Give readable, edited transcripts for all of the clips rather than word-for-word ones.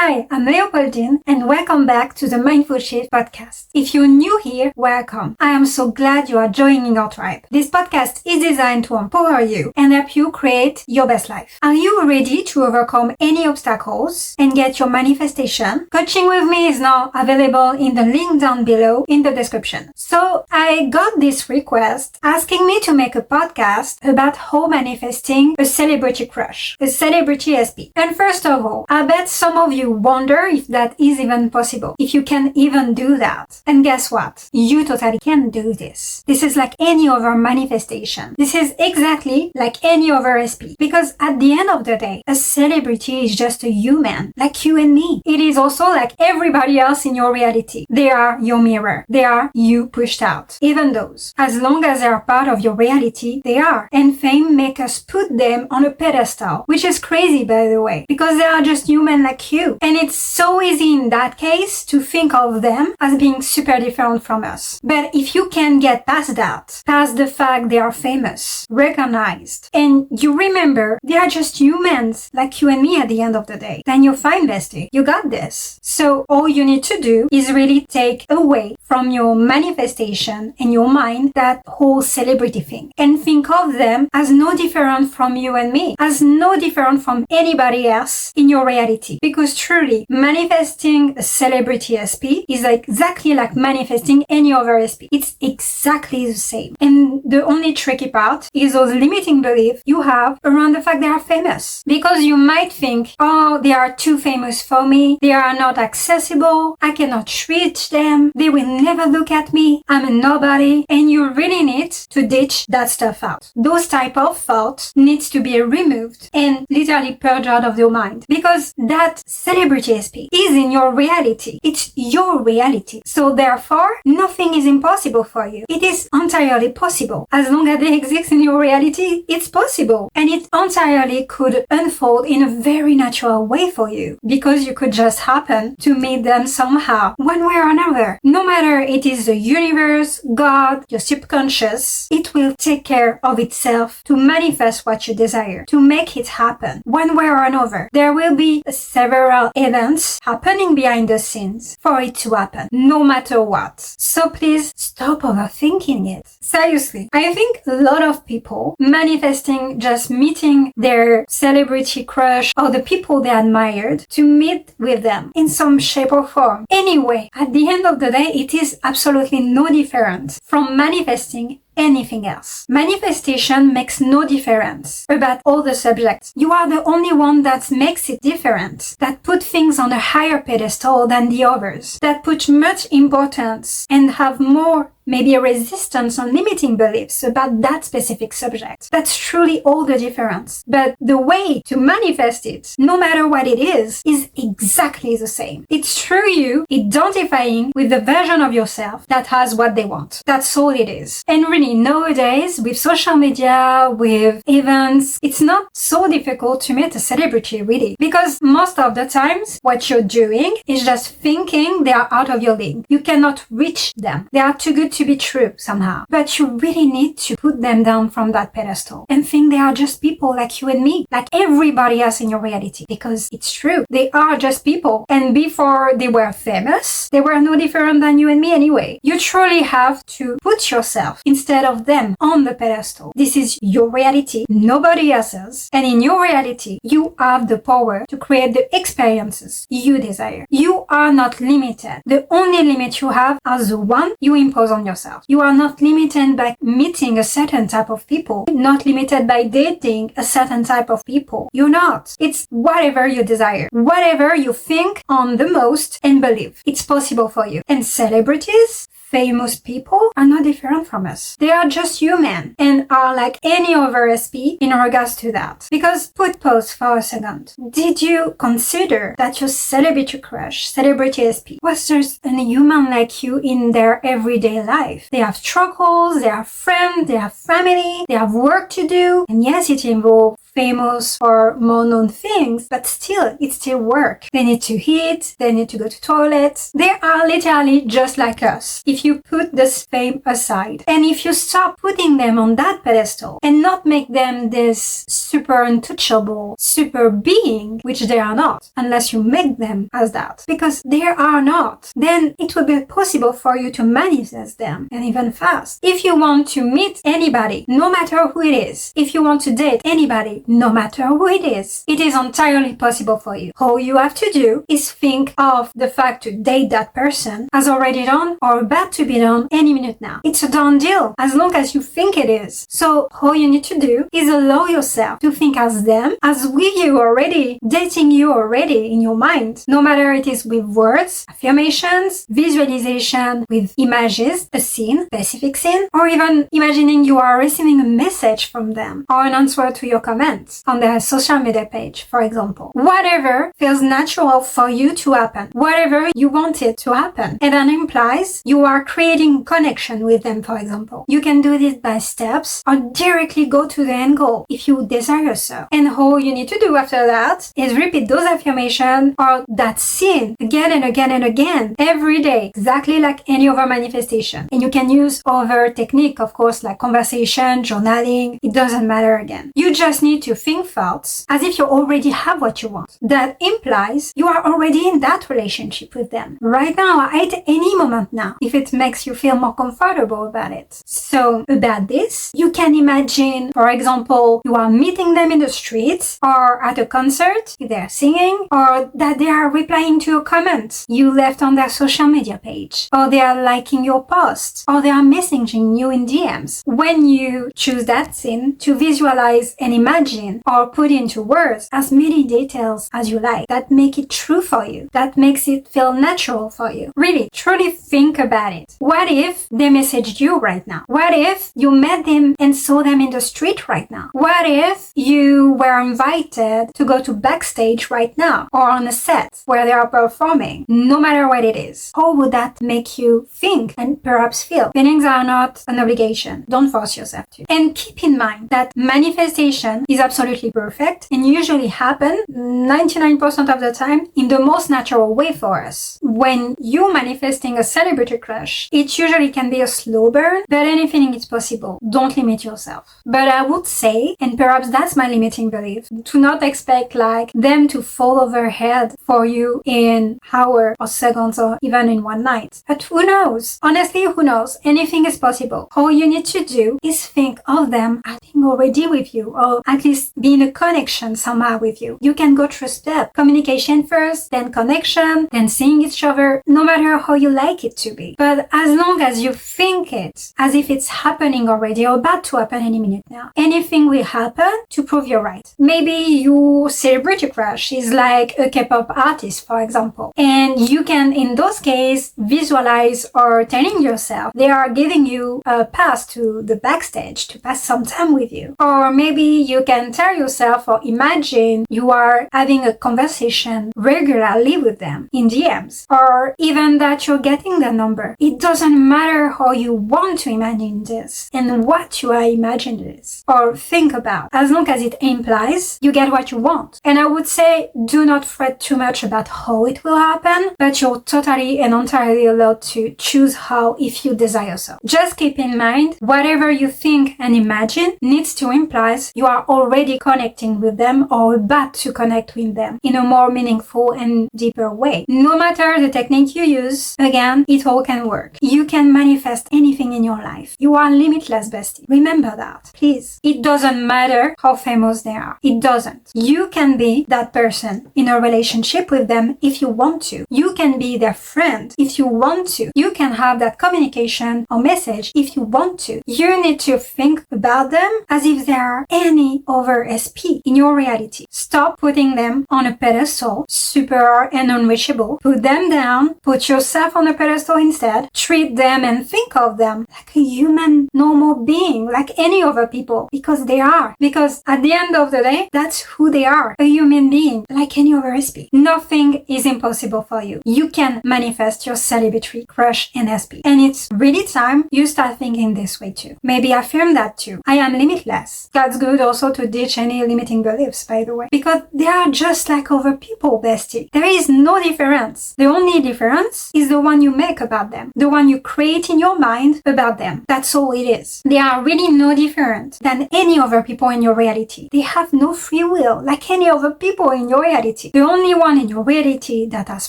Hi, I'm Leopoldine and welcome back to the Mindful Shift podcast. If you're new here, welcome. I am so glad you are joining our tribe. This podcast is designed to empower you and help you create your best life. Are you ready to overcome any obstacles and get your manifestation? Coaching with me is now available in the link down below in the description. So I got this request asking me to make a podcast about how manifesting a celebrity crush, a celebrity SP. And first of all, I bet some of you wonder if that is even possible, if you can even do that. And guess what? You totally can do this. This is like any other manifestation. This is exactly like any other SP. Because at the end of the day, a celebrity is just a human, like you and me. It is also like everybody else in your reality. They are your mirror. They are you pushed out. Even those. As long as they are part of your reality, they are. And fame make us put them on a pedestal, which is crazy, by the way, because they are just human like you. And it's so easy in that case to think of them as being super different from us. But if you can get past that, past the fact they are famous, recognized, and you remember they are just humans like you and me at the end of the day, then you're fine, bestie. You got this. So all you need to do is really take away from your manifestation and your mind that whole celebrity thing and think of them as no different from you and me, as no different from anybody else in your reality. Because truly, manifesting a celebrity SP is exactly like manifesting any other SP. It's exactly the same. And the only tricky part is those limiting beliefs you have around the fact they are famous. Because you might think, oh, they are too famous for me. They are not accessible. I cannot reach them. They will never look at me. I'm a nobody. And you really need to ditch that stuff out. Those type of thoughts needs to be removed and literally purged out of your mind. Because that celebrity SP is in your reality. It's your reality. So therefore, nothing is impossible for you. It is entirely possible. As long as they exist in your reality, it's possible. And it entirely could unfold in a very natural way for you. Because you could just happen to meet them somehow, one way or another. No matter it is the universe, God, your subconscious, it will take care of itself to manifest what you desire, to make it happen, one way or another. There will be several events happening behind the scenes for it to happen, no matter what. So please stop overthinking it. Seriously, I think a lot of people manifesting just meeting their celebrity crush or the people they admired to meet with them in some shape or form. Anyway, at the end of the day, it is absolutely no different from manifesting anything else. Manifestation makes no difference about all the subjects. You are the only one that makes it different, that put things on a higher pedestal than the others, that put much importance and have more maybe a resistance on limiting beliefs about that specific subject. That's truly all the difference. But the way to manifest it, no matter what it is exactly the same. It's through you identifying with the version of yourself that has what they want. That's all it is. And really, nowadays, with social media, with events, it's not so difficult to meet a celebrity, really. Because most of the times, what you're doing is just thinking they are out of your league. You cannot reach them. They are too good to be true somehow. But you really need to put them down from that pedestal and think they are just people like you and me, like everybody else in your reality. Because it's true. They are just people. And before they were famous, they were no different than you and me anyway. You truly have to put yourself instead of them on the pedestal. This is your reality, nobody else's. And in your reality, you have the power to create the experiences you desire. You are not limited. The only limit you have is the one you impose on yourself. You are not limited by meeting a certain type of people, not limited by dating a certain type of people. You're not. It's whatever you desire, whatever you think on the most and believe. It's possible for you. And celebrities, famous people are no different from us. They are just human and are like any other SP in regards to that. Because put pause for a second. Did you consider that your celebrity crush, celebrity SP, was just a human like you in their everyday life? They have struggles, they have friends, they have family, they have work to do. And yes, it involves famous or more known things, but still, it's still work. They need to eat, they need to go to toilets. They are literally just like us. If you put this fame aside, and if you stop putting them on that pedestal and not make them this super untouchable, super being, which they are not, unless you make them as that, because they are not, then it will be possible for you to manifest them, and even fast. If you want to meet anybody, no matter who it is, if you want to date anybody, no matter who it is entirely possible for you. All you have to do is think of the fact to date that person as already done or about to be done any minute now. It's a done deal, as long as you think it is. So all you need to do is allow yourself to think as them, as with you already, dating you already in your mind, no matter it is with words, affirmations, visualization, with images, a scene, specific scene, or even imagining you are receiving a message from them or an answer to your comments on their social media page, for example. Whatever feels natural for you to happen, whatever you want it to happen, and that implies you are creating connection with them, for example. You can do this by steps or directly go to the end goal if you desire so. And all you need to do after that is repeat those affirmations or that scene again and again and again every day, exactly like any other manifestation. And you can use other technique, of course, like conversation, journaling. It doesn't matter again. You just need to think thoughts as if you already have what you want. That implies you are already in that relationship with them right now, at any moment now, if it makes you feel more comfortable about it. So about this, you can imagine, for example, you are meeting them in the streets or at a concert, if they're singing, or that they are replying to a comment you left on their social media page, or they are liking your post, or they are messaging you in DMs. When you choose that scene to visualize and imagine or put into words as many details as you like, that make it true for you, that makes it feel natural for you. Really, truly think about it. What if they messaged you right now? What if you met them and saw them in the street right now? What if you were invited to go to backstage right now or on a set where they are performing? No matter what it is, how would that make you think and perhaps feel? Feelings are not an obligation. Don't force yourself to. And keep in mind that manifestation is absolutely perfect and usually happen 99% of the time in the most natural way for us. When you manifesting a celebrity crush, it usually can be a slow burn, but anything is possible. Don't limit yourself. But I would say, and perhaps that's my limiting belief, to not expect like them to fall overhead for you in hours or seconds or even in one night. But who knows? Honestly, who knows? Anything is possible. All you need to do is think of them acting already with you, or at least be in a connection somehow with you. You can go through steps. Communication first, then connection, then seeing each other, no matter how you like it to be. But as long as you think it as if it's happening already or about to happen any minute now, anything will happen to prove you're right. Maybe your celebrity crush is like a K-pop artist, for example, and you can, in those cases, visualize or telling yourself they are giving you a pass to the backstage to pass some time with you. Or maybe you can tell yourself or imagine you are having a conversation regularly with them in DMs, or even that you're getting their number. It doesn't matter how you want to imagine this and what you are imagining this or think about, as long as it implies you get what you want. And I would say do not fret too much about how it will happen, but you're totally and entirely allowed to choose how if you desire so. Just keep in mind, whatever you think and imagine needs to imply you are already connecting with them or about to connect with them in a more meaningful and deeper way. No matter the technique you use, again, it all can work. You can manifest anything in your life. You are limitless, bestie. Remember that, please. It doesn't matter how famous they are. It doesn't. You can be that person in a relationship with them if you want to. You can be their friend if you want to. You can have that communication or message if you want to. You need to think about them as if they are any other SP in your reality. Stop putting them on a pedestal, super and unreachable. Put them down. Put yourself on a pedestal instead. Treat them and think of them like a human, normal being, like any other people, because they are. Because at the end of the day, that's who they are. A human being, like any other SP. Nothing is impossible for you. You can manifest your celebrity crush and SP. And it's really time you start thinking this way too. Maybe affirm that too. I am limitless. That's good also to to ditch any limiting beliefs, by the way, because they are just like other people, bestie. There is no difference. The only difference is the one you make about them, the one you create in your mind about them. That's all it is. They are really no different than any other people in your reality. They have no free will like any other people in your reality. The only one in your reality that has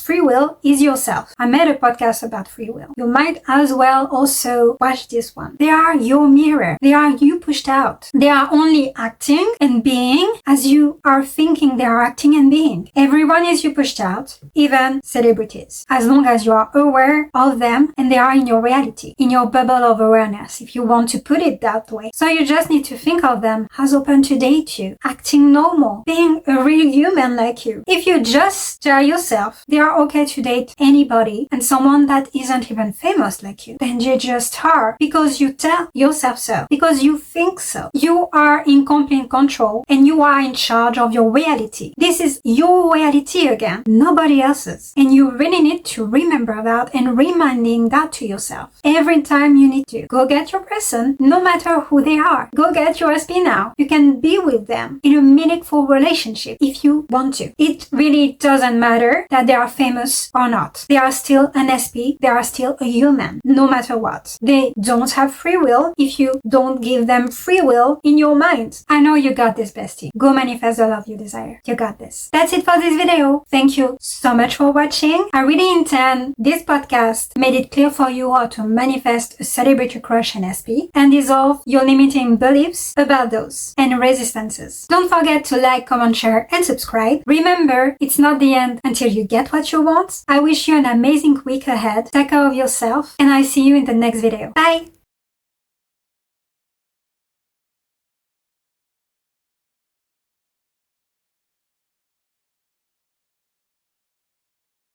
free will is yourself. I made a podcast about free will. You might as well also watch this one. They are your mirror. They are you pushed out. They are only acting and being as you are thinking they are acting and being. Everyone is you pushed out, even celebrities, as long as you are aware of them and they are in your reality, in your bubble of awareness, if you want to put it that way. So you just need to think of them as open to date you, acting normal, being a real human like you. If you just tell yourself they are okay to date anybody and someone that isn't even famous like you, then you just are, because you tell yourself so, because you think so. You are in complete control and you are in charge of your reality. This is your reality again, nobody else's. And you really need to remember that and reminding that to yourself every time you need to. Go get your person, no matter who they are. Go get your SP now. You can be with them in a meaningful relationship if you want to. It really doesn't matter that they are famous or not. They are still an SP. They are still a human, no matter what. They don't have free will if you don't give them free will in your mind. I know you got this, bestie. Go manifest the love you desire. You got this. That's it for this video. Thank you so much for watching. I really intend this podcast made it clear for you how to manifest a celebrity crush and SP and dissolve your limiting beliefs about those and resistances. Don't forget to like, comment, share, and subscribe. Remember, it's not the end until you get what you want. I wish you an amazing week ahead. Take care of yourself, and I see you in the next video. Bye!